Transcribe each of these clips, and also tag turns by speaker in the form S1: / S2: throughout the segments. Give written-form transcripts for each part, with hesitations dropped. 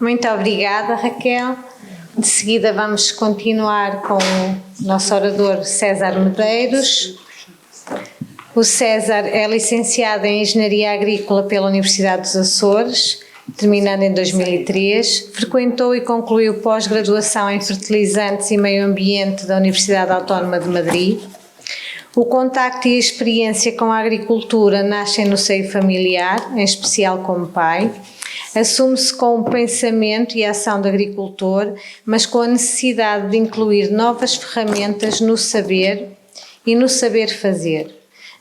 S1: Muito obrigada, Raquel. De seguida vamos continuar com o nosso orador César Medeiros. O César é licenciado em Engenharia Agrícola pela Universidade dos Açores, terminando em 2003. Frequentou e concluiu pós-graduação em Fertilizantes e Meio Ambiente da Universidade Autónoma de Madrid. O contacto e a experiência com a agricultura nascem no seio familiar, em especial como pai. Assume-se com o pensamento e a ação de agricultor, mas com a necessidade de incluir novas ferramentas no saber e no saber fazer.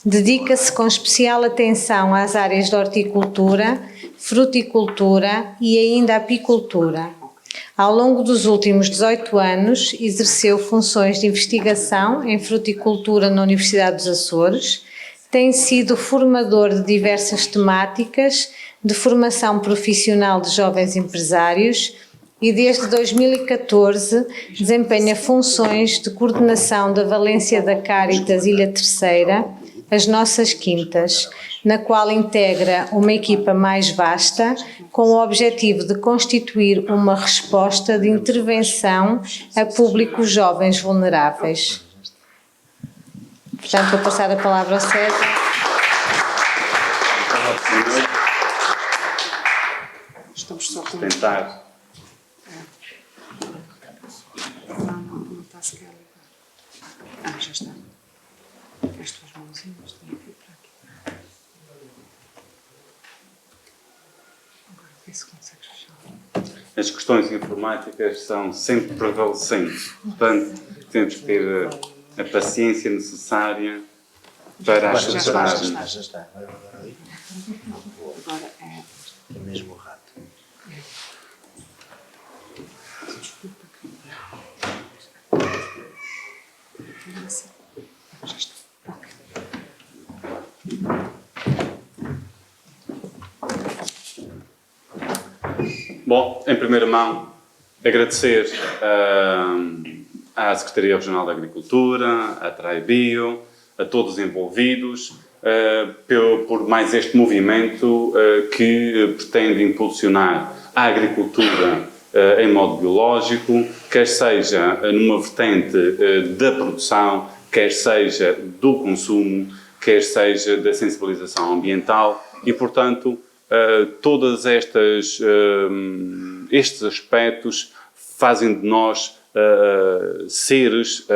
S1: Dedica-se com especial atenção às áreas de horticultura, fruticultura e ainda apicultura. Ao longo dos últimos 18 anos, exerceu funções de investigação em fruticultura na Universidade dos Açores, tem sido formador de diversas temáticas de formação profissional de jovens empresários e desde 2014 desempenha funções de coordenação da Valência da Cáritas Ilha Terceira, as Nossas Quintas, na qual integra uma equipa mais vasta com o objetivo de constituir uma resposta de intervenção a públicos jovens vulneráveis. Portanto, vou passar a palavra ao César.
S2: Estamos só com...
S3: Tentar.
S2: Não está sequer. Já está. As tuas mãozinhas têm que ir para aqui. Agora, vê se consegues fechar.
S3: As questões informáticas são sempre prevalecentes. Portanto, temos que ter a paciência necessária para as superar.
S4: Já está.
S2: Agora
S4: É mesmo o rato.
S2: Já está. Ok.
S3: Bom, em primeira mão, agradecer à Secretaria Regional da Agricultura, à TRAI-Bio, a todos os envolvidos, por mais este movimento que pretende impulsionar a agricultura em modo biológico, quer seja numa vertente da produção, quer seja do consumo, quer seja da sensibilização ambiental e, portanto, todos estes aspectos fazem de nós seres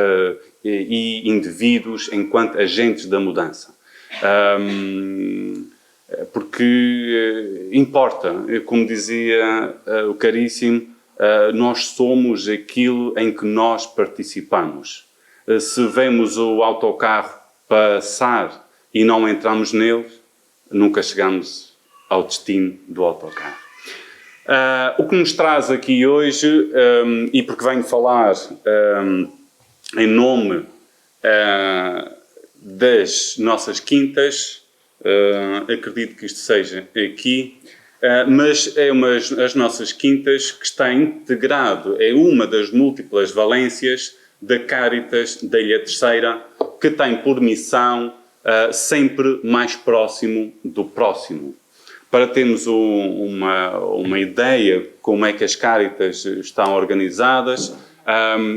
S3: e indivíduos enquanto agentes da mudança. Porque importa, como dizia o caríssimo, nós somos aquilo em que nós participamos. Se vemos o autocarro passar e não entramos nele, nunca chegamos ao destino do autocarro. O que nos traz aqui hoje, e porque venho falar em nome das nossas quintas, acredito que isto seja aqui, mas é as nossas quintas que está integrado, é uma das múltiplas valências da Cáritas da Ilha Terceira, que tem por missão sempre mais próximo do próximo. Para termos uma ideia como é que as Cáritas estão organizadas,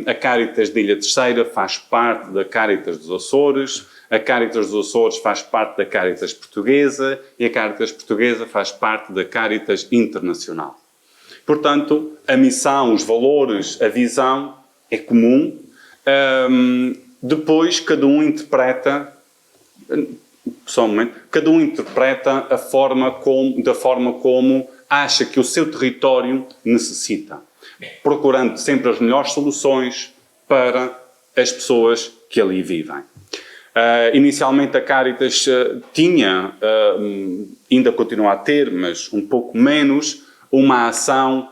S3: a Cáritas da Ilha Terceira faz parte da Cáritas dos Açores, a Cáritas dos Açores faz parte da Cáritas Portuguesa e a Cáritas Portuguesa faz parte da Cáritas Internacional. Portanto, a missão, os valores, a visão é comum. Depois, cada um interpreta, pessoalmente, cada um interpreta da forma como acha que o seu território necessita, procurando sempre as melhores soluções para as pessoas que ali vivem. Inicialmente a Cáritas tinha, ainda continua a ter, mas um pouco menos, uma ação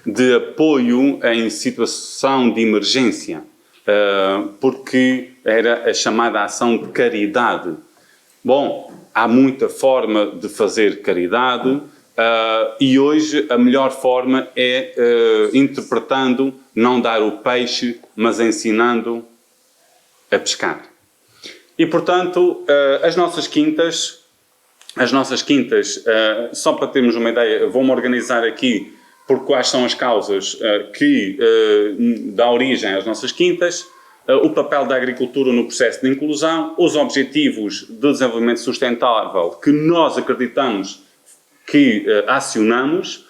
S3: de apoio em situação de emergência, porque era a chamada ação de caridade. Bom, há muita forma de fazer caridade e hoje a melhor forma é interpretando, não dar o peixe, mas ensinando a pescar. E, portanto, as nossas quintas as nossas quintas, só para termos uma ideia, vou-me organizar aqui por quais são as causas que dão origem às nossas quintas, o papel da agricultura no processo de inclusão, os objetivos de desenvolvimento sustentável que nós acreditamos que acionamos,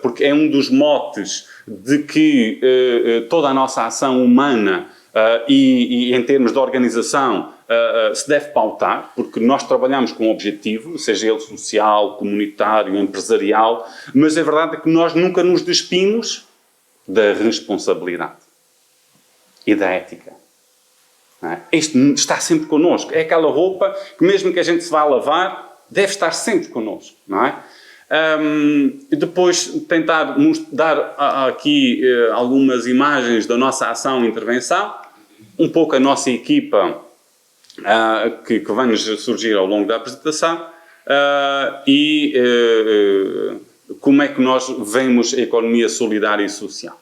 S3: porque é um dos motes de que toda a nossa ação humana e em termos de organização se deve pautar, porque nós trabalhamos com um objetivo, seja ele social, comunitário, empresarial, mas a verdade é que nós nunca nos despimos da responsabilidade e da ética. Não é? Isto está sempre connosco. É aquela roupa que mesmo que a gente se vá lavar, deve estar sempre connosco, não é? E depois tentar dar aqui algumas imagens da nossa ação e intervenção, um pouco a nossa equipa que vai-nos surgir ao longo da apresentação e como é que nós vemos a economia solidária e social.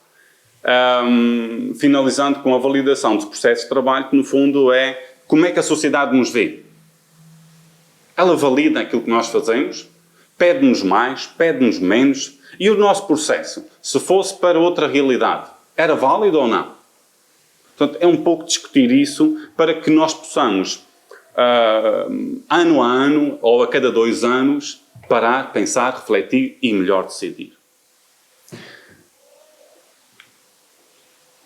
S3: Finalizando com a validação dos processos de trabalho, que no fundo é como é que a sociedade nos vê. Ela valida aquilo que nós fazemos, pede-nos mais, pede-nos menos, e o nosso processo, se fosse para outra realidade, era válido ou não? Portanto, é um pouco discutir isso para que nós possamos, ano a ano ou a cada 2 anos, parar, pensar, refletir e melhor decidir.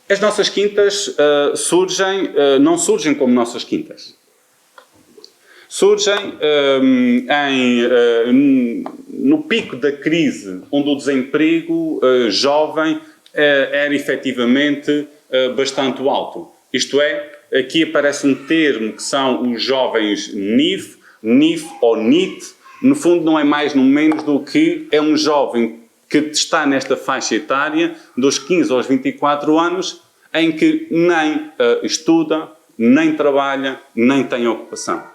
S3: As nossas quintas não surgem como nossas quintas. Surgem no pico da crise, onde o desemprego jovem era efetivamente bastante alto. Isto é, aqui aparece um termo que são os jovens NIF ou NEET. No fundo não é mais nem menos do que é um jovem que está nesta faixa etária, dos 15 aos 24 anos, em que nem estuda, nem trabalha, nem tem ocupação.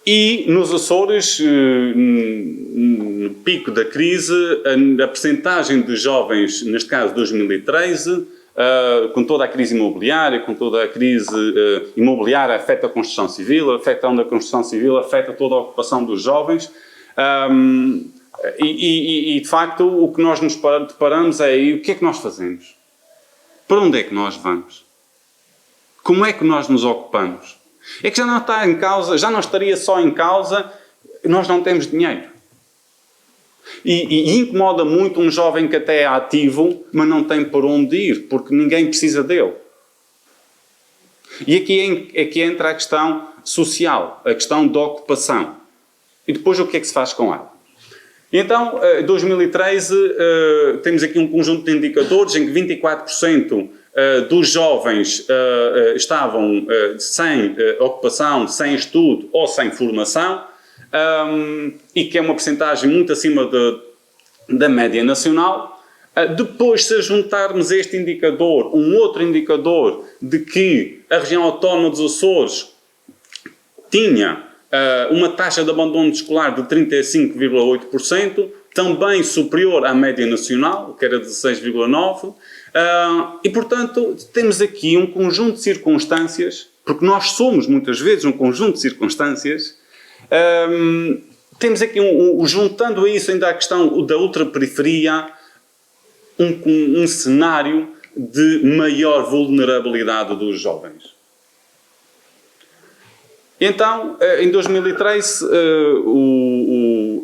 S3: E nos Açores, no pico da crise, a percentagem de jovens, neste caso 2013, com toda a crise imobiliária, afeta a construção civil, afeta a construção civil, afeta toda a ocupação dos jovens. E de facto, o que nós nos deparamos é o que é que nós fazemos? Para onde é que nós vamos? Como é que nós nos ocupamos? É que já não está em causa, já não estaria só em causa, nós não temos dinheiro. E incomoda muito um jovem que até é ativo, mas não tem por onde ir, porque ninguém precisa dele. E aqui entra a questão social, a questão da ocupação. E depois o que é que se faz com ela? Então, em 2013, temos aqui um conjunto de indicadores em que 24% dos jovens estavam sem ocupação, sem estudo ou sem formação, e que é uma percentagem muito acima da média nacional. Depois, se juntarmos este indicador, um outro indicador de que a região autónoma dos Açores tinha uma taxa de abandono escolar de 35,8%, também superior à média nacional, que era 16,9%, e, portanto, temos aqui um conjunto de circunstâncias, porque nós somos, muitas vezes, um conjunto de circunstâncias, temos aqui, juntando a isso ainda a questão da ultraperiferia, um cenário de maior vulnerabilidade dos jovens. Então, em 2013,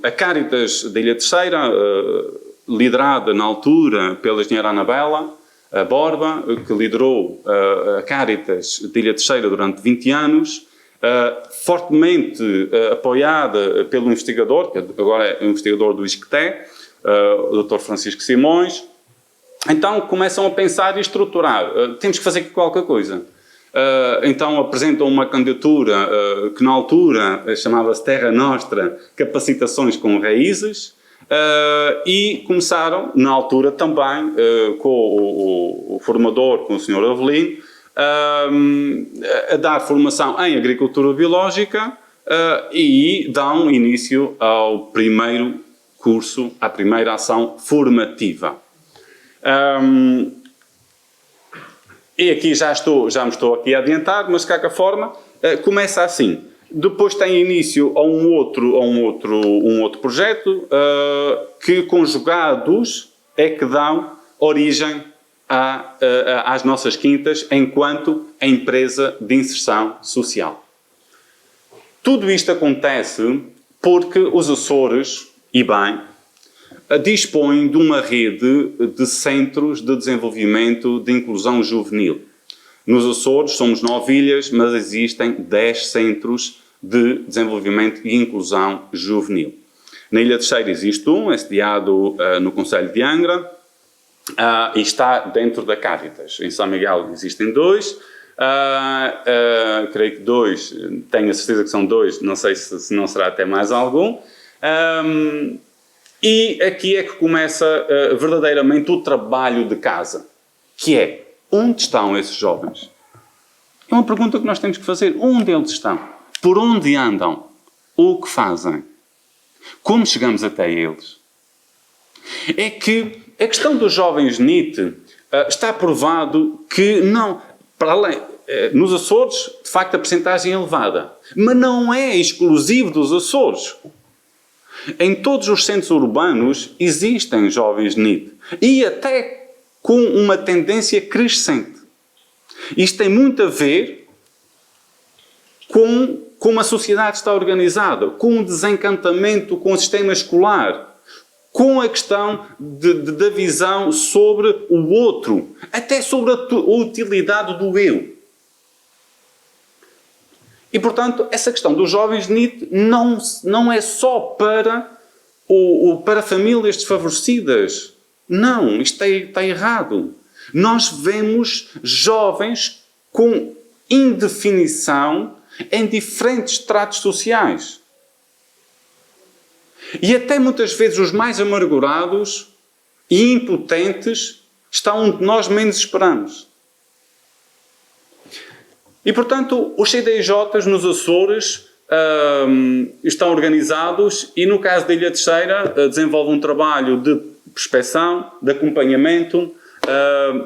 S3: a Cáritas da Ilha Terceira, liderada na altura pela engenheira Anabela Borba, que liderou a Cáritas da Ilha Terceira durante 20 anos, fortemente apoiada pelo investigador, que agora é o investigador do ISCTE, o Dr. Francisco Simões. Então começam a pensar e estruturar. Temos que fazer aqui qualquer coisa. Então apresentam uma candidatura que na altura chamava-se Terra Nostra, Capacitações com Raízes, e começaram, na altura também, com o formador, com o Sr. Avelino, a dar formação em agricultura biológica e dão início ao primeiro curso, à primeira ação formativa. E aqui já me estou aqui a adiantar, mas de qualquer forma, começa assim. depois tem início a um outro projeto que, conjugados, é que dão origem às nossas quintas enquanto empresa de inserção social. Tudo isto acontece porque os Açores, e bem, dispõem de uma rede de centros de desenvolvimento de inclusão juvenil. Nos Açores somos 9 ilhas, mas existem 10 centros de desenvolvimento e inclusão juvenil. Na Ilha Terceira existe um, é sediado no concelho de Angra, e está dentro da Cáritas. Em São Miguel existem 2, creio que 2, tenho a certeza que são 2, não sei se não será até mais algum. E aqui é que começa verdadeiramente o trabalho de casa, que é: onde estão esses jovens? É uma pergunta que nós temos que fazer. Onde eles estão? Por onde andam? O que fazem? Como chegamos até eles? É que a questão dos jovens NEET está provado que não, para além, nos Açores, de facto, a percentagem é elevada, mas não é exclusivo dos Açores. Em todos os centros urbanos existem jovens NEET, e até com uma tendência crescente. Isto tem muito a ver com como a sociedade está organizada, com o desencantamento com o sistema escolar, com a questão da visão sobre o outro, até sobre a utilidade do eu. E, portanto, essa questão dos jovens NEET não é só para famílias desfavorecidas. Não, isto está errado. Nós vemos jovens com indefinição em diferentes estratos sociais. E até muitas vezes os mais amargurados e impotentes estão onde nós menos esperamos. E, portanto, os CDIJs nos Açores estão organizados e, no caso da Ilha Terceira, desenvolvem um trabalho de prospeção, de acompanhamento,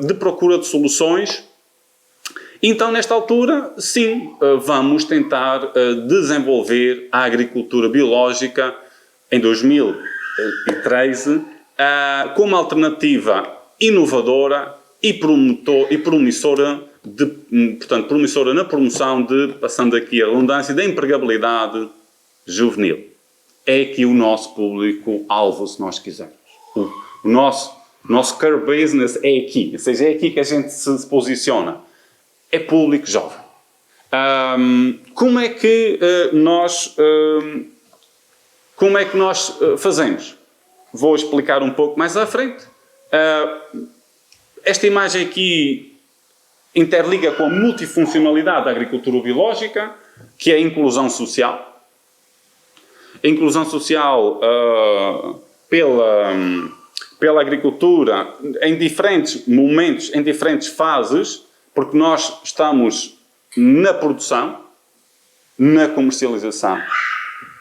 S3: de procura de soluções. Então, nesta altura, sim, vamos tentar desenvolver a agricultura biológica em 2013 como alternativa inovadora e promissora, portanto, promissora na promoção de, passando aqui a redundância, da empregabilidade juvenil. É aqui o nosso público-alvo, se nós quisermos. O nosso core business é aqui, ou seja, é aqui que a gente se posiciona. É público jovem. Como é que nós fazemos? Vou explicar um pouco mais à frente. Esta imagem aqui interliga com a multifuncionalidade da agricultura biológica, que é a inclusão social. A inclusão social pela agricultura em diferentes momentos, em diferentes fases, porque nós estamos na produção, na comercialização,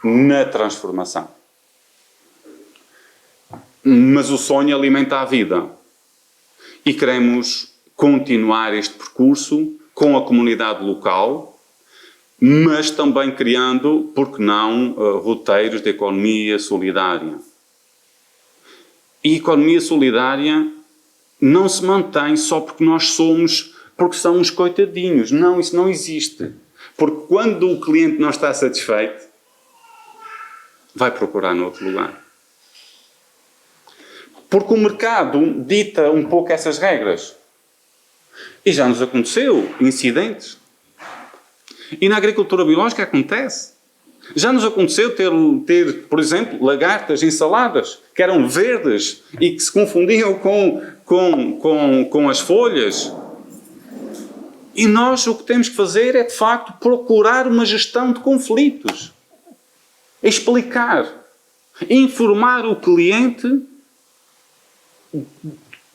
S3: na transformação. Mas o sonho alimenta a vida. E queremos continuar este percurso com a comunidade local, mas também criando, por que não, roteiros de economia solidária. E economia solidária não se mantém só porque nós porque são uns coitadinhos. Não, isso não existe. Porque quando o cliente não está satisfeito, vai procurar noutro lugar. Porque o mercado dita um pouco essas regras. E já nos aconteceu incidentes. E na agricultura biológica acontece. Já nos aconteceu ter, por exemplo, lagartas em saladas, que eram verdes e que se confundiam com as folhas. E nós o que temos que fazer é, de facto, procurar uma gestão de conflitos. Explicar. Informar o cliente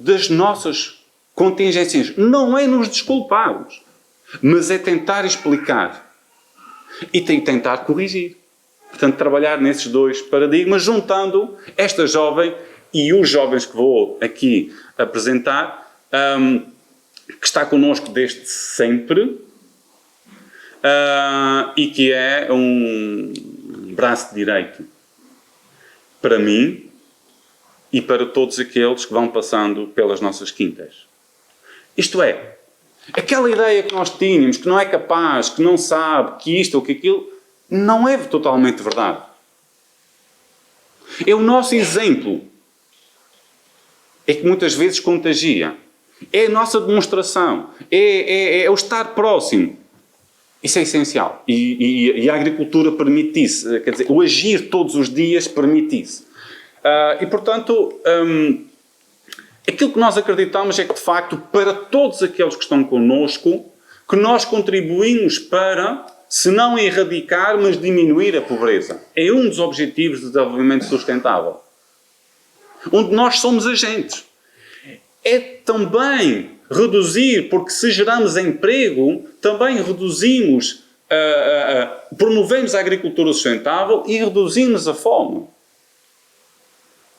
S3: das nossas contingências. Não é nos desculparmos, mas é tentar explicar. E tentar corrigir. Portanto, trabalhar nesses 2 paradigmas, juntando esta jovem e os jovens que vou aqui apresentar, que está connosco desde sempre, e que é um braço direito para mim e para todos aqueles que vão passando pelas nossas quintas. Isto é, aquela ideia que nós tínhamos, que não é capaz, que não sabe, que isto ou que aquilo, não é totalmente verdade. É o nosso exemplo. É que muitas vezes contagia. É a nossa demonstração. É o estar próximo. Isso é essencial. E a agricultura permite isso. Quer dizer, o agir todos os dias permite isso. E, portanto, aquilo que nós acreditamos é que, de facto, para todos aqueles que estão connosco, que nós contribuímos para, se não erradicar, mas diminuir a pobreza. É um dos objetivos de desenvolvimento sustentável. Onde nós somos agentes. É também reduzir, porque se geramos emprego, também reduzimos, promovemos a agricultura sustentável e reduzimos a fome.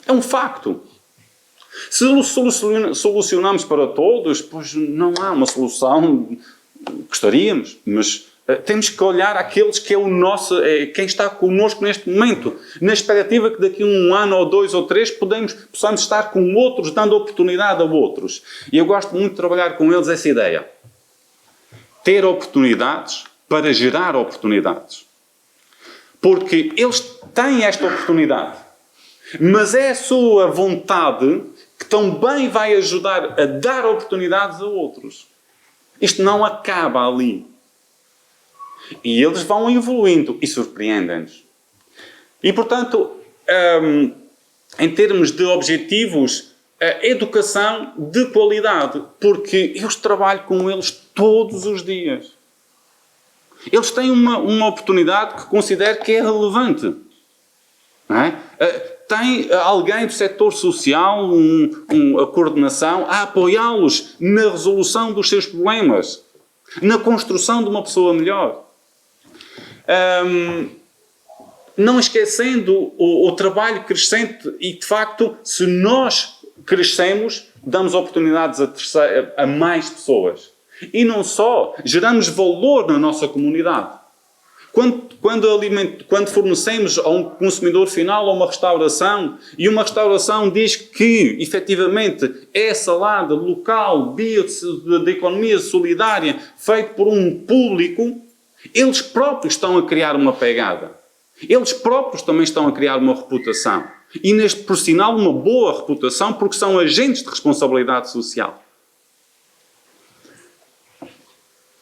S3: É um facto. Se solucionamos para todos, pois não há uma solução, gostaríamos, mas temos que olhar àqueles que é o nosso, quem está connosco neste momento, na expectativa que daqui a 1 ano ou 2 ou 3 possamos estar com outros, dando oportunidade a outros. E eu gosto muito de trabalhar com eles essa ideia. Ter oportunidades para gerar oportunidades. Porque eles têm esta oportunidade. Mas é a sua vontade que também vai ajudar a dar oportunidades a outros. Isto não acaba ali. E eles vão evoluindo e surpreendem-nos. E, portanto, em termos de objetivos, a educação de qualidade. Porque eu trabalho com eles todos os dias. Eles têm uma oportunidade que considero que é relevante. Não é? Tem alguém do setor social, a coordenação, a apoiá-los na resolução dos seus problemas, na construção de uma pessoa melhor. Não esquecendo o trabalho crescente e, de facto, se nós crescemos, damos oportunidades a mais pessoas. E não só, geramos valor na nossa comunidade. Quando fornecemos a um consumidor final a uma restauração e uma restauração diz que, efetivamente, é salada local, de economia solidária, feito por um público, eles próprios estão a criar uma pegada. Eles próprios também estão a criar uma reputação. E, por sinal, uma boa reputação, porque são agentes de responsabilidade social.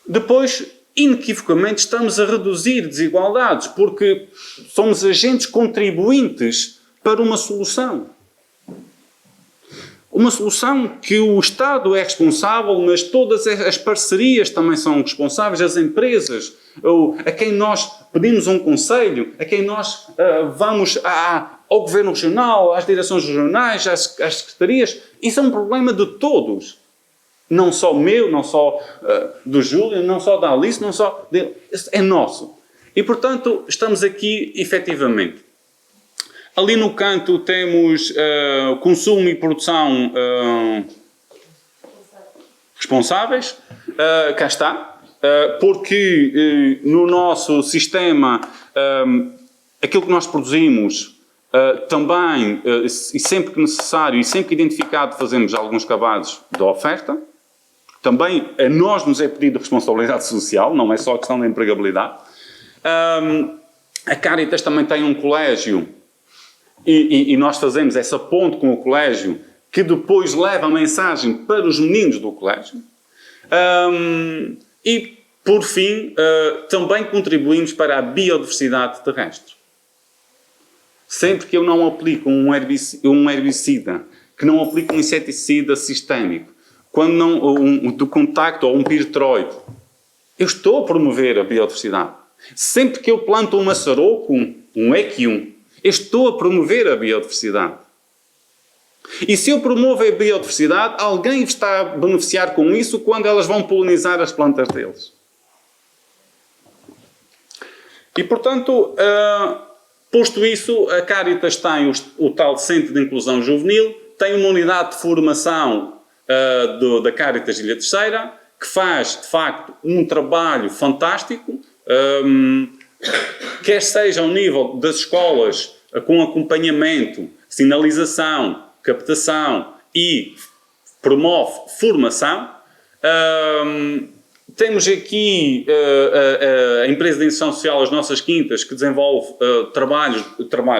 S3: Depois, inequivocamente, estamos a reduzir desigualdades, porque somos agentes contribuintes para uma solução. Uma solução que o Estado é responsável, mas todas as parcerias também são responsáveis, as empresas, a quem nós pedimos um conselho, a quem nós vamos ao Governo Regional, às direções regionais, às secretarias. Isso é um problema de todos. Não só meu, não só do Júlio, não só da Alice, não só dele. É nosso. E, portanto, estamos aqui, efetivamente. Ali no canto temos consumo e produção responsáveis. Cá está. Porque no nosso sistema, aquilo que nós produzimos também, e sempre que necessário e sempre que identificado, fazemos alguns cavados de oferta. Também a nós nos é pedido responsabilidade social, não é só a questão da empregabilidade. A Caritas também tem um colégio e nós fazemos essa ponte com o colégio que depois leva a mensagem para os meninos do colégio. E, por fim, também contribuímos para a biodiversidade terrestre. Sempre que eu não aplico um herbicida, que não aplico um inseticida sistémico, quando não, do contacto ou um pirtroide, eu estou a promover a biodiversidade. Sempre que eu planto um maçaroco, um equium, eu estou a promover a biodiversidade. E se eu promovo a biodiversidade, alguém está a beneficiar com isso quando elas vão polinizar as plantas deles. E, portanto, posto isso, a Caritas tem o tal Centro de Inclusão Juvenil, tem uma unidade de formação da Caritas Ilha Terceira, que faz, de facto, um trabalho fantástico, quer seja ao nível das escolas, com acompanhamento, sinalização, captação e promove formação. Temos aqui a empresa de inserção social, as nossas quintas, que desenvolve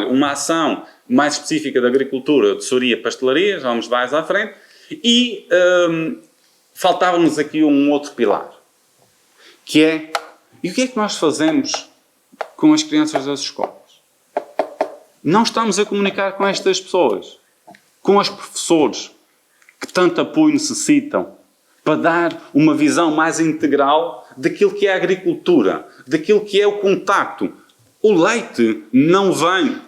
S3: uma ação mais específica da agricultura, tesouraria, pastelaria, já vamos mais à frente, e faltava-nos aqui um outro pilar, que é, e o que é que nós fazemos com as crianças das escolas? Não estamos a comunicar com estas pessoas, com os professores, que tanto apoio necessitam, para dar uma visão mais integral daquilo que é a agricultura, daquilo que é o contacto. O leite não vem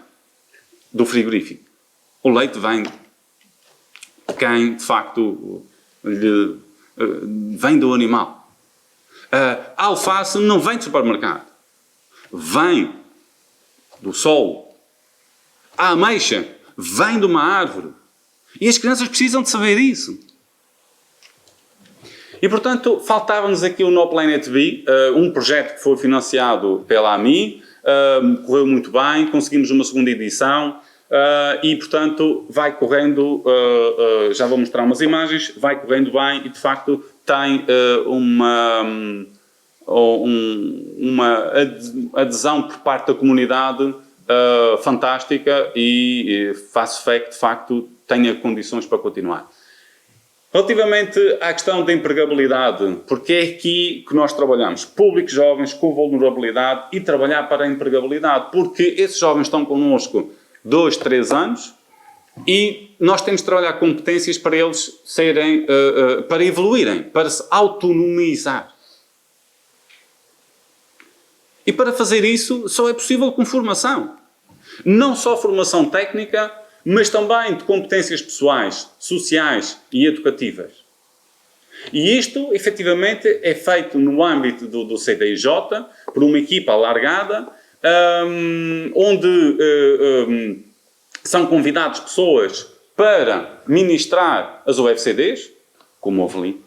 S3: do frigorífico. O leite vem de quem, de facto, vem do animal. A alface não vem do supermercado. Vem do solo. A ameixa vem de uma árvore. E as crianças precisam de saber isso. E, portanto, faltava-nos aqui o No Planet B, um projeto que foi financiado pela AMI, correu muito bem, conseguimos uma segunda edição e, portanto, vai correndo, já vou mostrar umas imagens, vai correndo bem e, de facto, tem uma adesão por parte da comunidade fantástica e faço fé que, de facto, tenha condições para continuar. Relativamente à questão da empregabilidade, porque é aqui que nós trabalhamos, públicos jovens com vulnerabilidade e trabalhar para a empregabilidade, porque esses jovens estão connosco 2, 3 anos e nós temos de trabalhar competências para eles serem, para evoluírem, para se autonomizar. E para fazer isso só é possível com formação. Não só formação técnica, mas também de competências pessoais, sociais e educativas. E isto, efetivamente, é feito no âmbito do CDIJ, por uma equipa alargada, onde são convidadas pessoas para ministrar as OFCDs, como houve ali,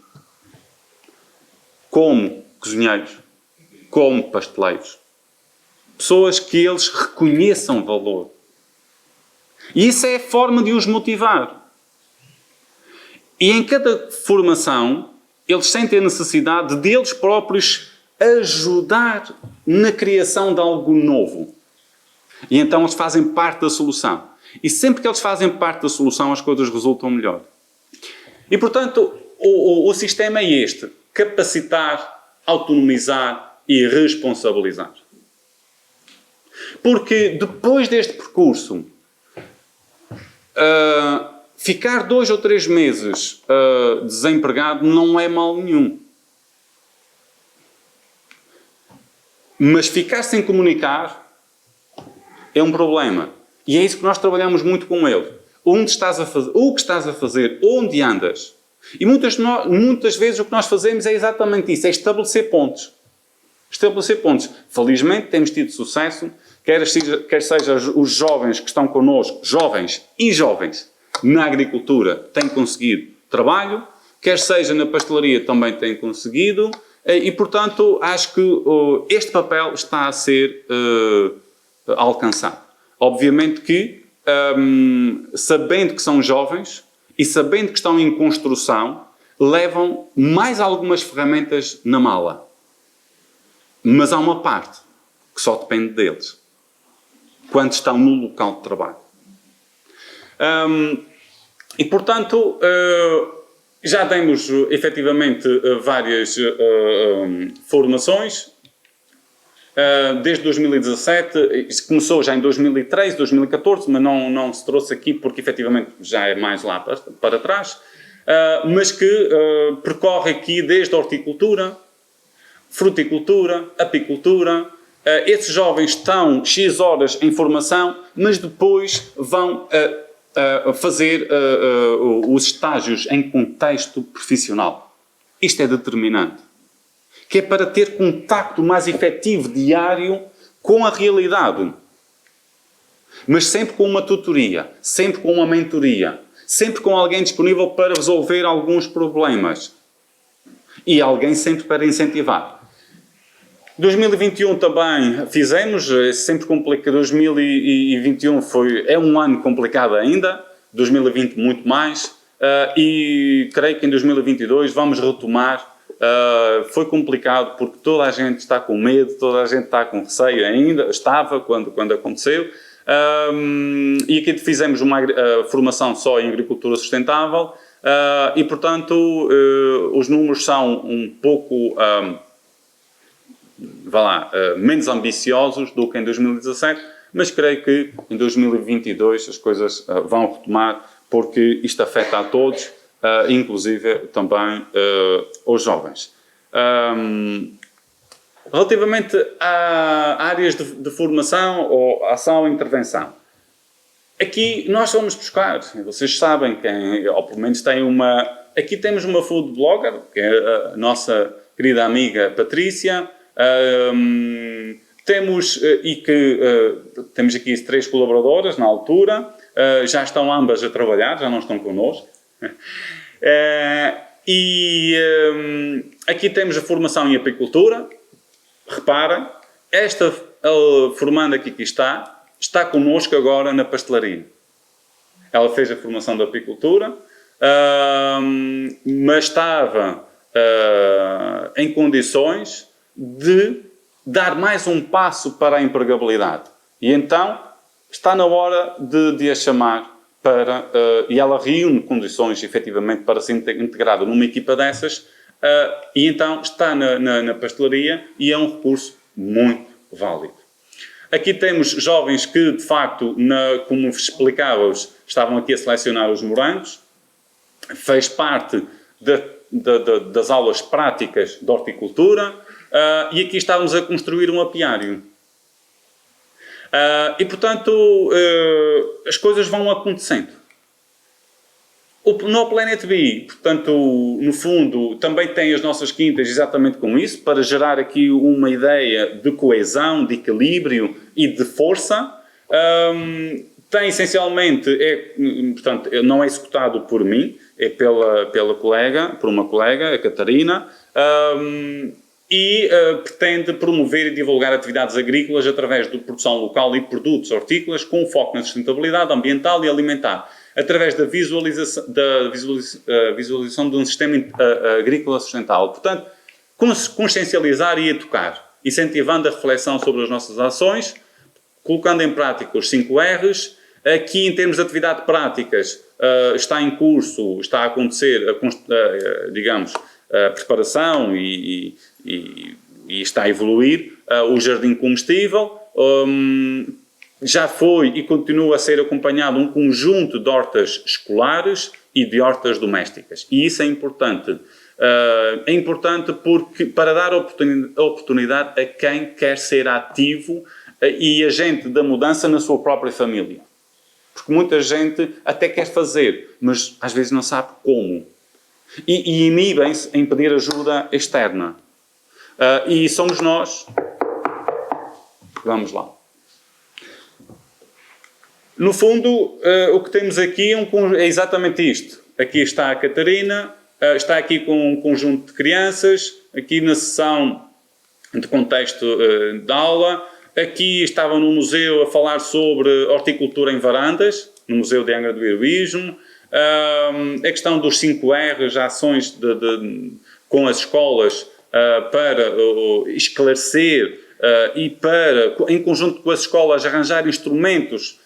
S3: como cozinheiros, como pasteleiros. Pessoas que eles reconheçam valor. E isso é a forma de os motivar. E em cada formação, eles sentem a necessidade de eles próprios ajudar na criação de algo novo. E então eles fazem parte da solução. E sempre que eles fazem parte da solução, as coisas resultam melhor. E, portanto, o sistema é este. Capacitar, autonomizar e responsabilizar. Porque depois deste percurso, ficar 2 ou 3 meses desempregado não é mal nenhum. Mas ficar sem comunicar é um problema. E é isso que nós trabalhamos muito com ele. Onde estás a fazer, o que estás a fazer, onde andas. E muitas vezes o que nós fazemos é exatamente isso, é estabelecer pontos. Estabelecer pontos. Felizmente temos tido sucesso, quer seja os jovens que estão connosco, jovens e jovens, na agricultura têm conseguido trabalho, quer seja na pastelaria também têm conseguido, e portanto acho que este papel está a ser alcançado. Obviamente que, sabendo que são jovens e sabendo que estão em construção, levam mais algumas ferramentas na mala. Mas há uma parte que só depende deles, quando estão no local de trabalho. E, portanto, já demos, efetivamente, várias formações. Desde 2017, isso começou já em 2013, 2014, mas não se trouxe aqui porque, efetivamente, já é mais lá para trás. Mas que percorre aqui desde a horticultura, fruticultura, apicultura. Esses jovens estão X horas em formação, mas depois vão fazer os estágios em contexto profissional. Isto é determinante. Que é para ter contacto mais efetivo, diário, com a realidade. Mas sempre com uma tutoria, sempre com uma mentoria, sempre com alguém disponível para resolver alguns problemas. E alguém sempre para incentivar. 2021 também fizemos, é sempre complicado, 2021 é um ano complicado ainda, 2020 muito mais, e creio que em 2022 vamos retomar. Foi complicado porque toda a gente está com medo, toda a gente está com receio ainda, estava quando aconteceu, e aqui fizemos uma formação só em agricultura sustentável, e portanto os números são um pouco menos ambiciosos do que em 2017, mas creio que em 2022 as coisas vão retomar, porque isto afeta a todos, inclusive também os jovens. Relativamente a áreas de formação ou ação e intervenção, aqui nós vamos buscar, vocês sabem, ou pelo menos tem aqui temos uma food blogger, que é a nossa querida amiga Patrícia. Temos aqui 3 colaboradoras na altura, já estão ambas a trabalhar, já não estão connosco. Aqui temos a formação em apicultura. Reparem, esta formanda que aqui está connosco agora na pastelaria. Ela fez a formação de apicultura, mas estava em condições de dar mais um passo para a empregabilidade. E então está na hora de a chamar e ela reúne condições, efetivamente, para ser integrada numa equipa dessas, e então está na pastelaria e é um recurso muito válido. Aqui temos jovens que, de facto, como explicava-vos, estavam aqui a selecionar os morangos, fez parte das aulas práticas de horticultura, e aqui estávamos a construir um apiário. E, portanto, as coisas vão acontecendo. No Planet Bee, portanto, no fundo, também tem as nossas quintas exatamente com isso, para gerar aqui uma ideia de coesão, de equilíbrio e de força. Tem essencialmente, portanto, não é executado por mim, é por uma colega, a Catarina, e pretende promover e divulgar atividades agrícolas através de produção local e produtos hortícolas com foco na sustentabilidade ambiental e alimentar, através da visualização de um sistema agrícola sustentável. Portanto, consciencializar e educar, incentivando a reflexão sobre as nossas ações, colocando em prática os 5 R's. Aqui, em termos de atividade práticas, está em curso, está a acontecer, digamos, a preparação e está a evoluir o jardim comestível. Já foi e continua a ser acompanhado um conjunto de hortas escolares e de hortas domésticas. E isso é importante. É importante para dar oportunidade a quem quer ser ativo e agente da mudança na sua própria família. Porque muita gente até quer fazer, mas às vezes não sabe como. E inibem-se em pedir ajuda externa. E somos nós. Vamos lá. No fundo, o que temos aqui é exatamente isto. Aqui está a Catarina, está aqui com um conjunto de crianças, aqui na sessão de contexto de aula. Aqui estavam no museu a falar sobre horticultura em varandas, no Museu de Angra do Heroísmo. A questão dos 5 R's, ações com as escolas para esclarecer e para, em conjunto com as escolas, arranjar instrumentos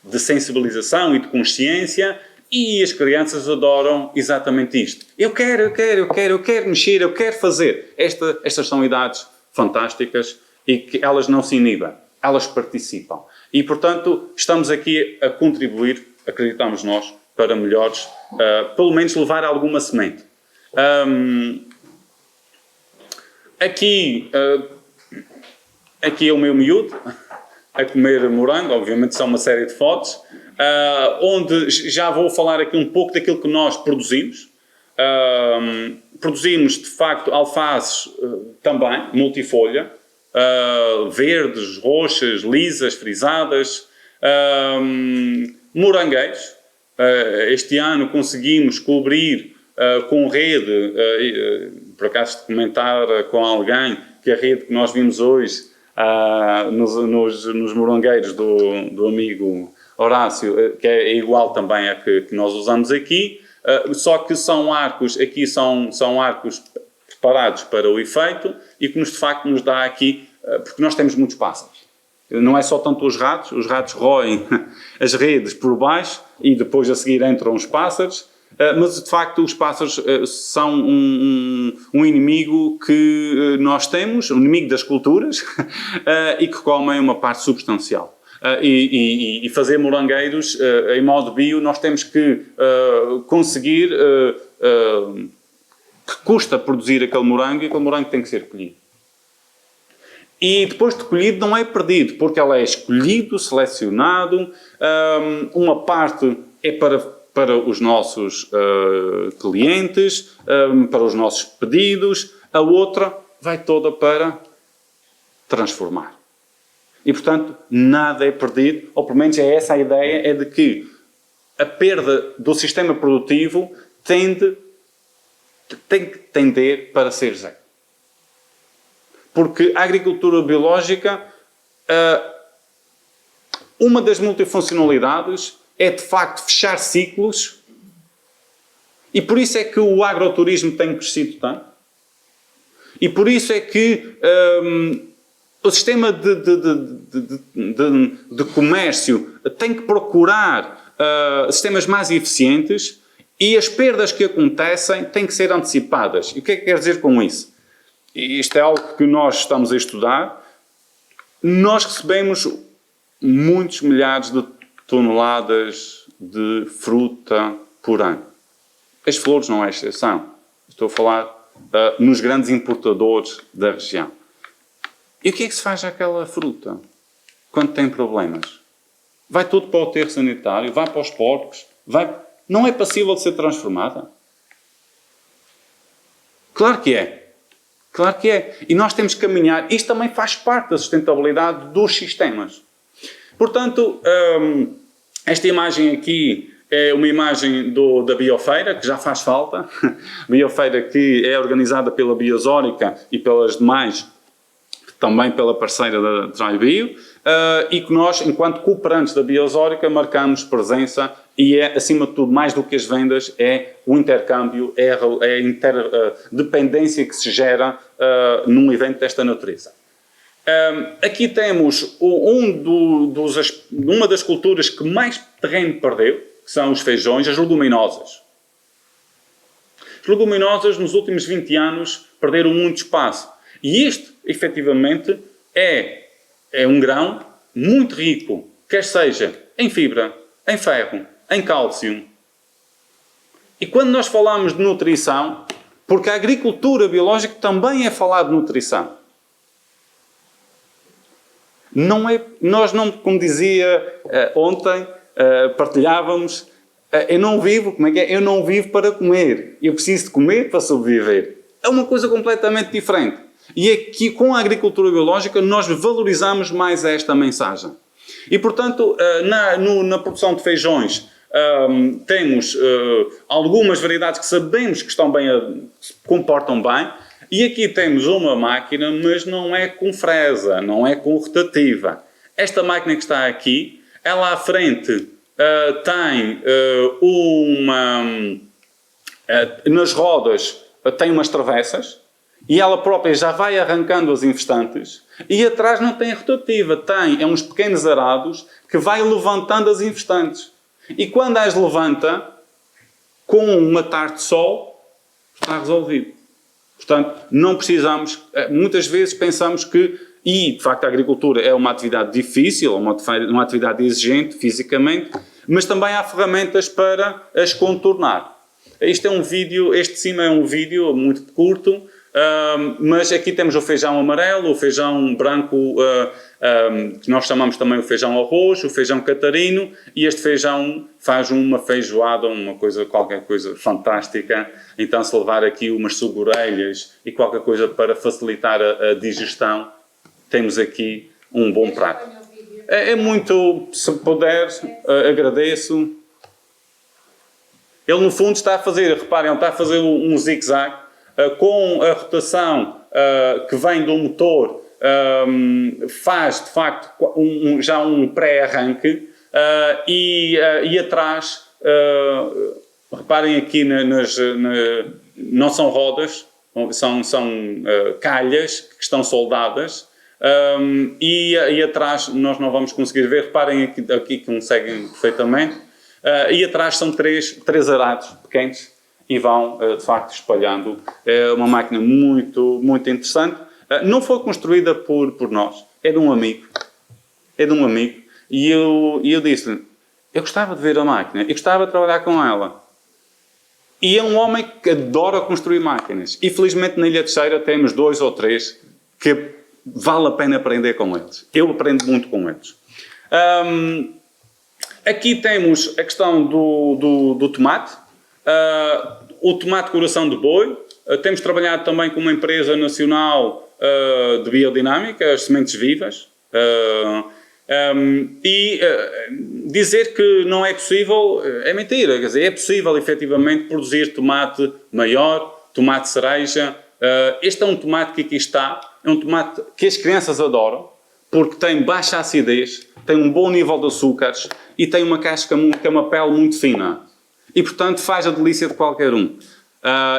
S3: de sensibilização e de consciência, e as crianças adoram exatamente isto. Eu quero mexer, eu quero fazer. Estas são idades fantásticas e que elas não se inibem, elas participam. E, portanto, estamos aqui a contribuir, acreditamos nós, para melhores, pelo menos levar alguma semente. Aqui é o meu miúdo, a comer morango, obviamente são uma série de fotos, onde já vou falar aqui um pouco daquilo que nós produzimos. Produzimos, de facto, alfaces também, multifolha, verdes, roxas, lisas, frisadas, morangueiros. Este ano conseguimos cobrir com rede por acaso de comentar com alguém que a rede que nós vimos hoje nos morangueiros do amigo Horácio, que é igual também a que nós usamos aqui, só que são arcos, aqui são arcos preparados para o efeito e que de facto nos dá aqui, porque nós temos muitos pássaros. Não é só tanto os ratos roem as redes por baixo e depois a seguir entram os pássaros, mas de facto os pássaros são um inimigo que nós temos, um inimigo das culturas e que comem uma parte substancial. E fazer morangueiros em modo bio, nós temos que conseguir que custa produzir aquele morango e aquele morango tem que ser colhido. E depois de colhido não é perdido, porque ele é escolhido, selecionado, uma parte é para os nossos clientes, para os nossos pedidos, a outra vai toda para transformar. E, portanto, nada é perdido, ou pelo menos é essa a ideia, é de que a perda do sistema produtivo tem que tender para ser zero. Porque a agricultura biológica, uma das multifuncionalidades é, de facto, fechar ciclos, e por isso é que o agroturismo tem crescido tanto, e por isso é que o sistema de comércio tem que procurar sistemas mais eficientes e as perdas que acontecem têm que ser antecipadas. E o que é que quer dizer com isso? E isto é algo que nós estamos a estudar. Nós recebemos muitos milhares de toneladas de fruta por ano. As flores não é exceção. Estou a falar nos grandes importadores da região. E o que é que se faz àquela fruta quando tem problemas? Vai tudo para o aterro sanitário, vai para os porcos, não é passível de ser transformada? Claro que é. Claro que é. E nós temos que caminhar. Isto também faz parte da sustentabilidade dos sistemas. Portanto, esta imagem aqui é uma imagem da Biofeira, que já faz falta. Biofeira que é organizada pela Biosórica e pelas demais, também pela parceira da TriBio, e que nós, enquanto cooperantes da Biosórica, marcamos presença e é, acima de tudo, mais do que as vendas, é o intercâmbio, é a interdependência que se gera num evento desta natureza. Aqui temos uma das culturas que mais terreno perdeu, que são os feijões, as leguminosas. As leguminosas, nos últimos 20 anos, perderam muito espaço. E isto, efetivamente, é um grão muito rico, quer seja em fibra, em ferro, em cálcio. E quando nós falamos de nutrição, porque a agricultura biológica também é falar de nutrição. Nós não, como dizia ontem, partilhávamos, eu não vivo para comer, eu preciso de comer para sobreviver. É uma coisa completamente diferente. E aqui, com a agricultura biológica, nós valorizamos mais esta mensagem. E, portanto, na produção de feijões, temos algumas variedades que sabemos que estão bem, se comportam bem. E aqui temos uma máquina, mas não é com fresa, não é com rotativa. Esta máquina que está aqui, ela à frente tem nas rodas tem umas travessas, e ela própria já vai arrancando as infestantes, e atrás não tem a rotativa, tem uns pequenos arados que vai levantando as infestantes. E quando as levanta, com uma tarde de sol, está resolvido. Portanto, não precisamos, muitas vezes pensamos que, e de facto a agricultura é uma atividade difícil, uma atividade exigente fisicamente, mas também há ferramentas para as contornar. Este de cima é um vídeo muito curto, mas aqui temos o feijão amarelo, o feijão branco, que nós chamamos também o feijão arroz, o feijão catarino, e este feijão faz uma feijoada, qualquer coisa fantástica. Então, se levar aqui umas sobrorelhas e qualquer coisa para facilitar a digestão, temos aqui um bom prato. É muito, se puder, agradeço. Ele no fundo está a fazer, reparem, ele está a fazer um zigue-zague. com a rotação que vem do motor, faz de facto já um pré-arranque e atrás, reparem aqui não são rodas, são calhas que estão soldadas. E atrás nós não vamos conseguir ver, reparem aqui que conseguem perfeitamente, e atrás são três arados pequenos e vão de facto espalhando. É uma máquina muito, muito interessante. Não foi construída por nós, é de um amigo, e eu disse-lhe, eu gostava de ver a máquina, eu gostava de trabalhar com ela. E é um homem que adora construir máquinas, e felizmente na Ilha Terceira temos 2 ou 3 que vale a pena aprender com eles. Eu aprendo muito com eles. Aqui temos a questão do tomate. O tomate coração de boi. Temos trabalhado também com uma empresa nacional de biodinâmica, as sementes vivas. Dizer que não é possível é mentira. Quer dizer, é possível efetivamente produzir tomate maior, tomate cereja. Este é um tomate que aqui está. É um tomate que as crianças adoram, porque tem baixa acidez, tem um bom nível de açúcares e tem uma casca, tem uma pele muito fina. E, portanto, faz a delícia de qualquer um.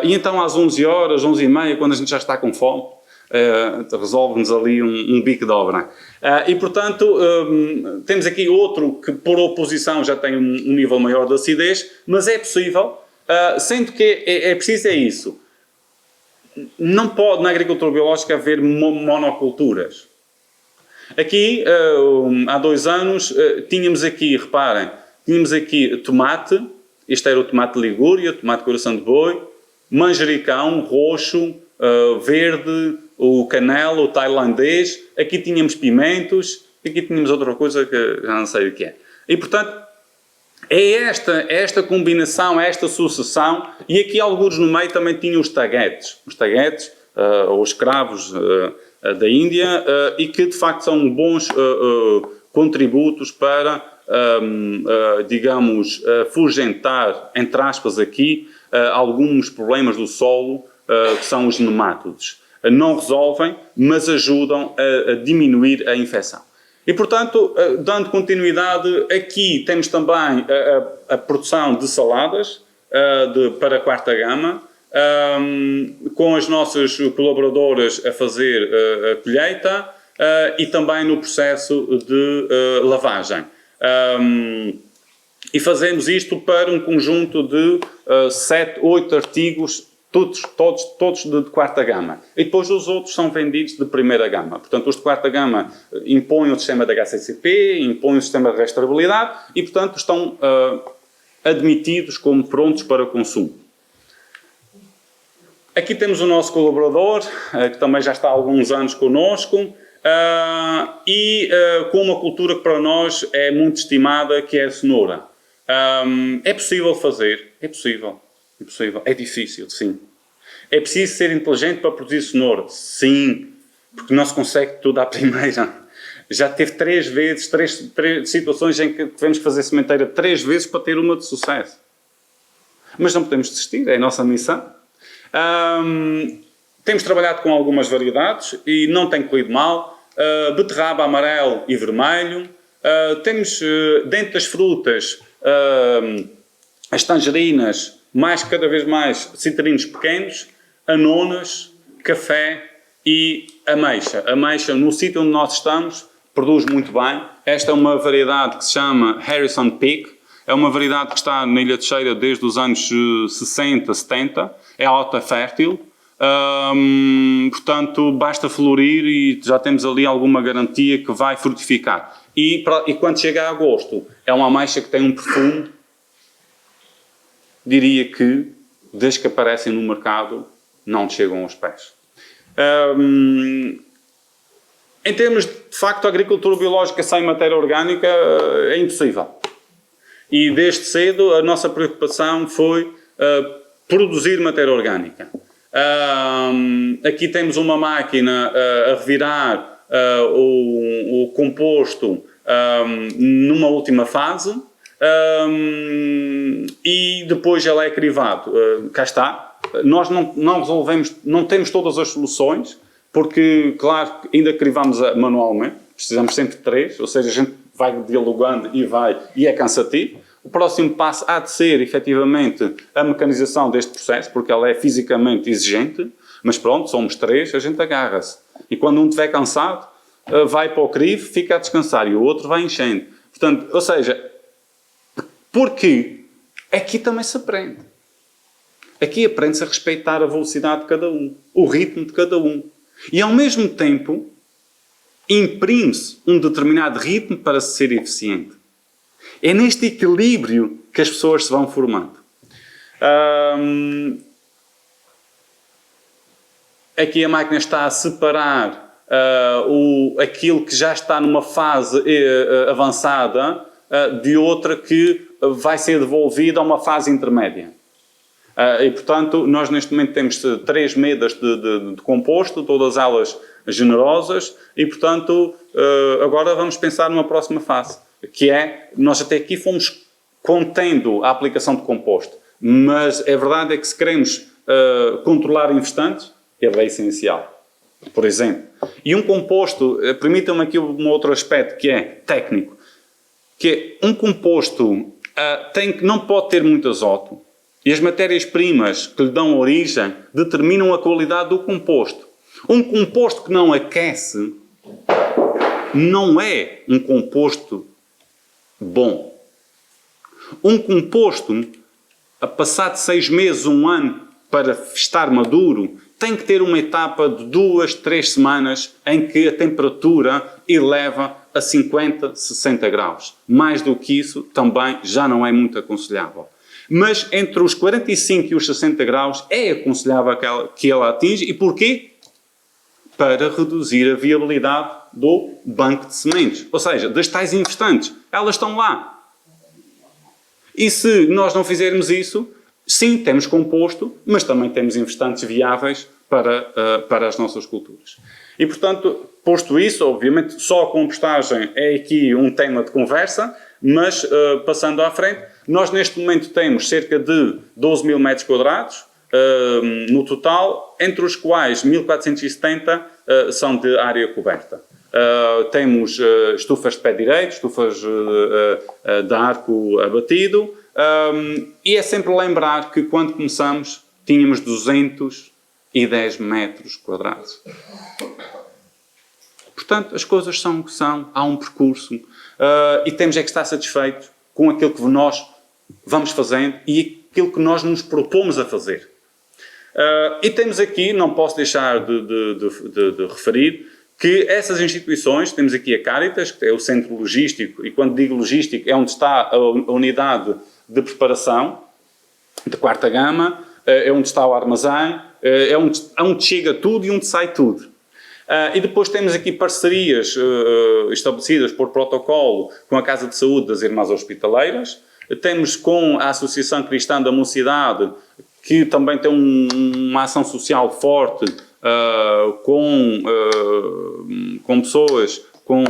S3: E então, às 11 horas, 11h30, quando a gente já está com fome, resolve-nos ali um bico de obra. E, portanto, temos aqui outro que, por oposição, já tem um nível maior de acidez, mas é possível, sendo que é preciso isso. Não pode, na agricultura biológica, haver monoculturas. Aqui, há 2 anos, tínhamos aqui, reparem, tínhamos aqui tomate, este era o tomate Ligúria, tomate coração de boi, manjericão, roxo, verde, o canela, o tailandês, aqui tínhamos pimentos, aqui tínhamos outra coisa que já não sei o que é. E, portanto, é esta combinação, esta sucessão, e aqui alguns no meio também tinham os taguetes, ou escravos da Índia, e que de facto são bons contributos para, digamos, afugentar, entre aspas aqui, alguns problemas do solo, que são os nemátodos. Não resolvem, mas ajudam a diminuir a infecção. E, portanto, dando continuidade, aqui temos também a produção de saladas para a quarta gama, com as nossas colaboradoras a fazer a colheita e também no processo de lavagem. E fazemos isto para um conjunto de 7, 8 artigos, todos de quarta gama. E depois os outros são vendidos de primeira gama. Portanto, os de quarta gama impõem o sistema de HACCP, impõem o sistema de rastreabilidade e, portanto, estão admitidos como prontos para consumo. Aqui temos o nosso colaborador, que também já está há alguns anos connosco, com uma cultura que para nós é muito estimada, que é a cenoura. É possível fazer, é possível. É difícil, sim. É preciso ser inteligente para produzir cenoura? Sim, porque não se consegue tudo à primeira. Já teve 3 vezes, 3 situações em que tivemos que fazer sementeira 3 vezes para ter uma de sucesso. Mas não podemos desistir, é a nossa missão. Temos trabalhado com algumas variedades e não tem corrido mal. Beterraba amarelo e vermelho. Temos dentro das frutas as tangerinas, cada vez mais citrinos pequenos, anonas, café e ameixa. Ameixa, no sítio onde nós estamos, produz muito bem. Esta é uma variedade que se chama Harrison Peak. É uma variedade que está na Ilha Terceira desde os anos 60, 70. É alta fértil. Portanto, basta florir e já temos ali alguma garantia que vai frutificar. E quando chega a agosto, é uma ameixa que tem um perfume, diria que, desde que aparecem no mercado, não chegam aos pés. Em termos, de facto, a agricultura biológica sem matéria orgânica é impossível. E desde cedo a nossa preocupação foi produzir matéria orgânica. Aqui temos uma máquina a revirar o composto numa última fase. E depois ele é crivado. Cá está. nós não resolvemos, não temos todas as soluções, porque, claro, ainda crivamos manualmente, precisamos sempre de 3, ou seja, a gente vai dialogando e é cansativo. O próximo passo há de ser, efetivamente, a mecanização deste processo, porque ela é fisicamente exigente, mas pronto, somos 3, a gente agarra-se. E quando um estiver cansado, vai para o crivo, fica a descansar, e o outro vai enchendo. Portanto, ou seja, porque aqui também se aprende. Aqui aprende-se a respeitar a velocidade de cada um, o ritmo de cada um. E, ao mesmo tempo, imprime-se um determinado ritmo para ser eficiente. É neste equilíbrio que as pessoas se vão formando. Aqui a máquina está a separar aquilo que já está numa fase avançada de outra que vai ser devolvida a uma fase intermédia. E, portanto, nós neste momento temos 3 medas de composto, todas elas generosas, e, portanto, agora vamos pensar numa próxima fase, que é, nós até aqui fomos contendo a aplicação de composto, mas a verdade é que se queremos controlar infestantes, ele é essencial, por exemplo. E um composto, permitam-me aqui um outro aspecto que é técnico, que é um composto não pode ter muito azoto, e as matérias-primas que lhe dão origem determinam a qualidade do composto. Um composto que não aquece não é um composto bom. Um composto, a passar de 6 meses, 1 ano, para estar maduro, tem que ter uma etapa de 2, 3 semanas em que a temperatura eleva a 50, 60 graus. Mais do que isso, também já não é muito aconselhável. Mas entre os 45 e os 60 graus é aconselhável que ela atinja. E porquê? Para reduzir a viabilidade do banco de sementes. Ou seja, das tais infestantes. Elas estão lá. E se nós não fizermos isso, sim, temos composto, mas também temos infestantes viáveis para as nossas culturas. E, portanto, posto isso, obviamente, só a compostagem é aqui um tema de conversa, mas, passando à frente, nós neste momento temos cerca de 12 mil metros quadrados no total, entre os quais 1470 são de área coberta. Temos estufas de pé direito, estufas de arco abatido, e é sempre lembrar que quando começamos tínhamos 210 metros quadrados. Portanto, as coisas são o que são, há um percurso, e temos é que estar satisfeitos com aquilo que nós vamos fazendo e aquilo que nós nos propomos a fazer. E temos aqui, não posso deixar de referir, que essas instituições, temos aqui a Cáritas, que é o centro logístico, e quando digo logístico é onde está a unidade de preparação, de quarta gama, é onde está o armazém, é onde chega tudo e onde sai tudo. E depois temos aqui parcerias estabelecidas por protocolo com a Casa de Saúde das Irmãs Hospitaleiras, temos com a Associação Cristã da Mocidade, que também tem uma ação social forte com pessoas com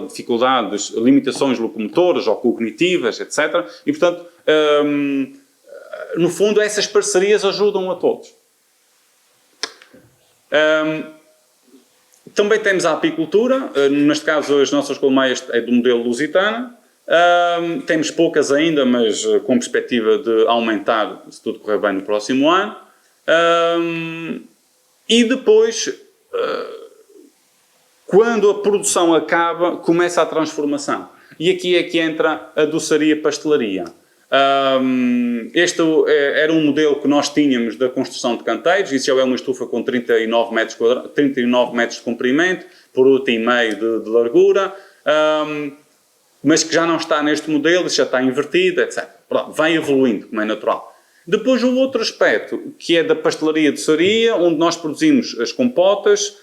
S3: dificuldades, limitações locomotoras ou cognitivas, etc. E, portanto, no fundo, essas parcerias ajudam a todos. Também temos a apicultura, neste caso as nossas colmeias é do modelo lusitano. Temos poucas ainda, mas com perspectiva de aumentar, se tudo correr bem, no próximo ano. E depois, quando a produção acaba, começa a transformação. E aqui é que entra a doçaria e pastelaria. Este era um modelo que nós tínhamos da construção de canteiros. Isso já é uma estufa com 39 metros quadrados, 39 metros de comprimento, por 8,5 de largura, mas que já não está neste modelo, isso já está invertido, etc. Pronto, vai evoluindo, como é natural. Depois o outro aspecto, que é da pastelaria e doçaria, onde nós produzimos as compotas,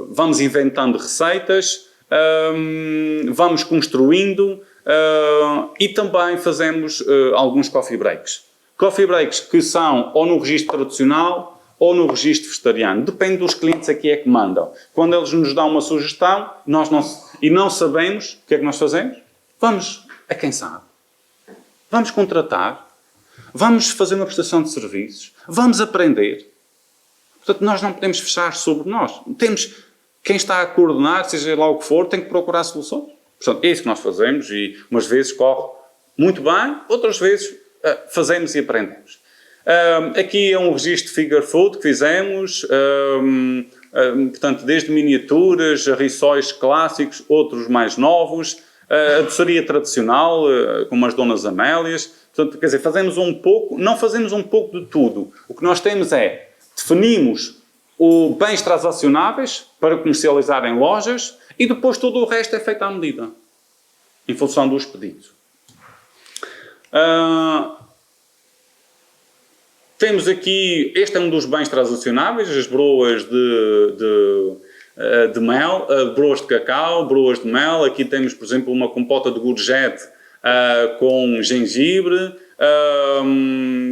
S3: vamos inventando receitas, vamos construindo, e também fazemos alguns coffee breaks. Coffee breaks que são ou no registro tradicional ou no registro vegetariano. Depende dos clientes a que é que mandam. Quando eles nos dão uma sugestão e não sabemos, o que é que nós fazemos? Vamos a quem sabe. Vamos contratar. vamos fazer uma prestação de serviços, vamos aprender. Portanto, nós não podemos fechar sobre nós. Temos, quem está a coordenar, seja lá o que for, tem que procurar soluções. Portanto, é isso que nós fazemos e umas vezes corre muito bem, outras vezes fazemos e aprendemos. Aqui é um registro de figure food que fizemos, portanto, desde miniaturas, a rissóis clássicos, outros mais novos, a doçaria tradicional, como as Donas Amélias. Portanto, quer dizer, fazemos um pouco, não fazemos um pouco de tudo. O que nós temos é, definimos bens transacionáveis para comercializar em lojas e depois todo o resto é feito à medida, em função dos pedidos. Temos aqui, este é um dos bens transacionáveis, as broas de mel, broas de cacau, broas de mel. Aqui temos, por exemplo, uma compota de courgette com gengibre.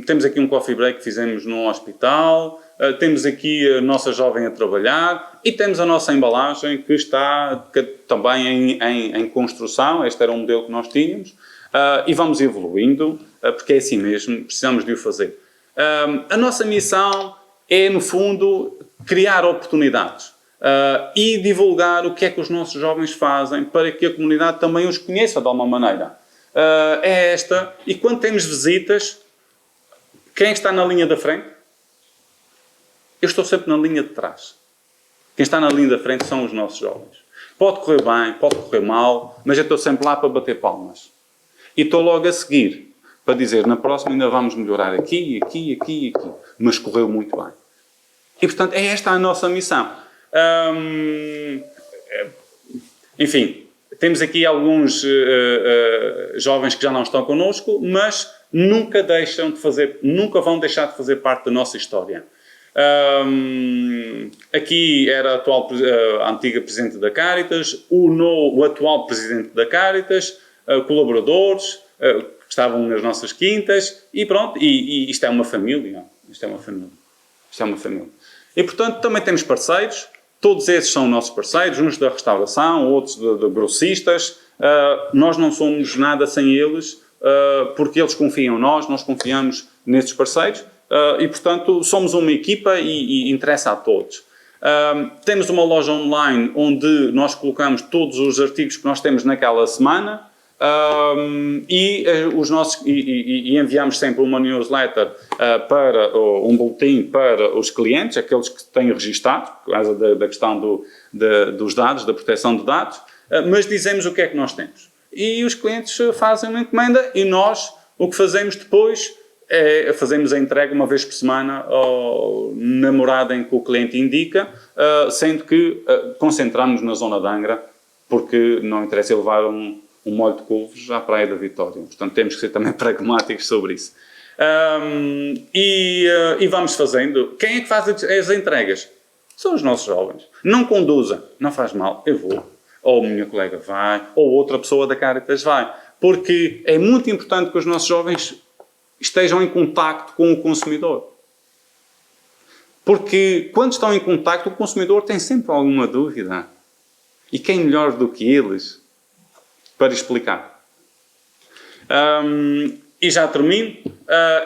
S3: Temos aqui um coffee break que fizemos num hospital. Temos aqui a nossa jovem a trabalhar e temos a nossa embalagem que está também em construção. Este era um modelo que nós tínhamos e vamos evoluindo, porque é assim mesmo, precisamos de o fazer. A nossa missão é, no fundo, criar oportunidades e divulgar o que é que os nossos jovens fazem para que a comunidade também os conheça de alguma maneira. É esta, e quando temos visitas, quem está na linha da frente? Eu estou sempre na linha de trás. Quem está na linha da frente são os nossos jovens. Pode correr bem, pode correr mal, mas eu estou sempre lá para bater palmas. E estou logo a seguir, para dizer, na próxima ainda vamos melhorar aqui, aqui, aqui e aqui. Mas correu muito bem. E, portanto, é esta a nossa missão. Enfim, temos aqui alguns jovens que já não estão connosco, mas nunca vão deixar de fazer parte da nossa história. Aqui era a antiga Presidente da Caritas, o atual Presidente da Caritas, colaboradores que estavam nas nossas quintas e pronto, e isto é uma família. Isto é uma família. E portanto também temos parceiros, todos esses são nossos parceiros, uns da restauração, outros de grossistas. Nós não somos nada sem eles, porque eles confiam em nós, nós confiamos nesses parceiros. E, portanto, somos uma equipa e interessa a todos. Temos uma loja online onde nós colocamos todos os artigos que nós temos naquela semana e enviamos sempre uma newsletter para um boletim para os clientes, aqueles que têm registado, por causa da questão dos dados, da proteção de dados, mas dizemos o que é que nós temos. E os clientes fazem uma encomenda e nós o que fazemos depois fazemos a entrega uma vez por semana na morada em que o cliente indica, sendo que concentramos na zona de Angra, porque não interessa levar um molho de couves à Praia da Vitória. Portanto, temos que ser também pragmáticos sobre isso. E vamos fazendo. Quem é que faz as entregas? São os nossos jovens. Não conduza, não faz mal, eu vou. Ou a minha colega vai, ou outra pessoa da Caritas vai. Porque é muito importante que os nossos jovens estejam em contacto com o consumidor. Porque quando estão em contacto, o consumidor tem sempre alguma dúvida. E quem melhor do que eles para explicar? E já termino.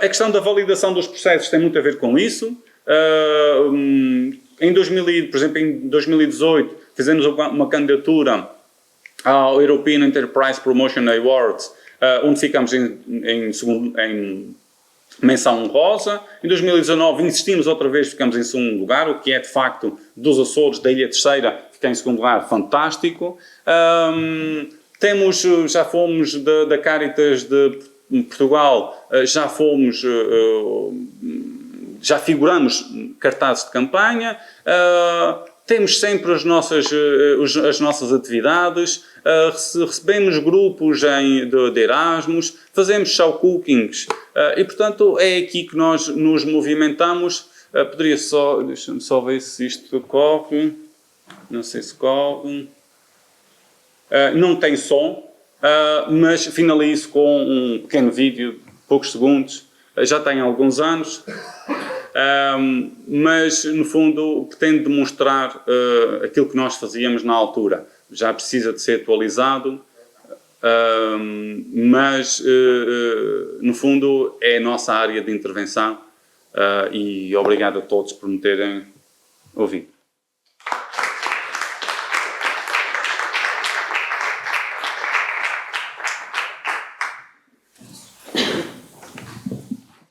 S3: A questão da validação dos processos tem muito a ver com isso. Por exemplo, em 2018, fizemos uma candidatura ao European Enterprise Promotion Awards, onde ficamos em menção honrosa. Em 2019 insistimos outra vez, ficamos em segundo lugar, o que é de facto dos Açores, da Ilha Terceira, fiquei em segundo lugar, fantástico. Já fomos da Caritas de Portugal, já figuramos cartazes de campanha. Temos sempre as nossas atividades, recebemos grupos de Erasmus, fazemos show cookings e, portanto, é aqui que nós nos movimentamos. Deixa-me só ver se isto corre, não sei se corre, não tem som, mas finalizo com um pequeno vídeo, de poucos segundos, já tem alguns anos. Mas, no fundo, pretende demonstrar aquilo que nós fazíamos na altura. Já precisa de ser atualizado. mas no fundo é a nossa área de intervenção e obrigado a todos por me terem ouvido.